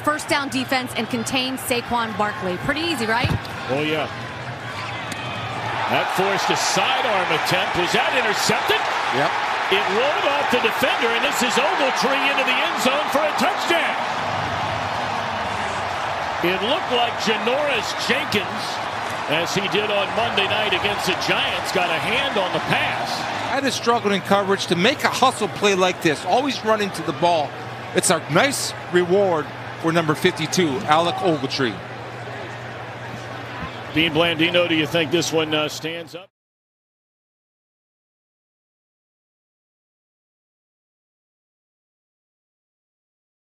first down defense and contain Saquon Barkley. Pretty easy, right? Oh, yeah. That forced a sidearm attempt. Was that intercepted? Yep. It rolled off the defender, and this is Ogletree into the end zone for a touchdown. It looked like Janoris Jenkins, as he did on Monday night against the Giants, got a hand on the pass. I had struggled in coverage to make a hustle play like this, always running to the ball. It's a nice reward for number 52, Alec Ogletree. Dean Blandino, do you think this one stands up?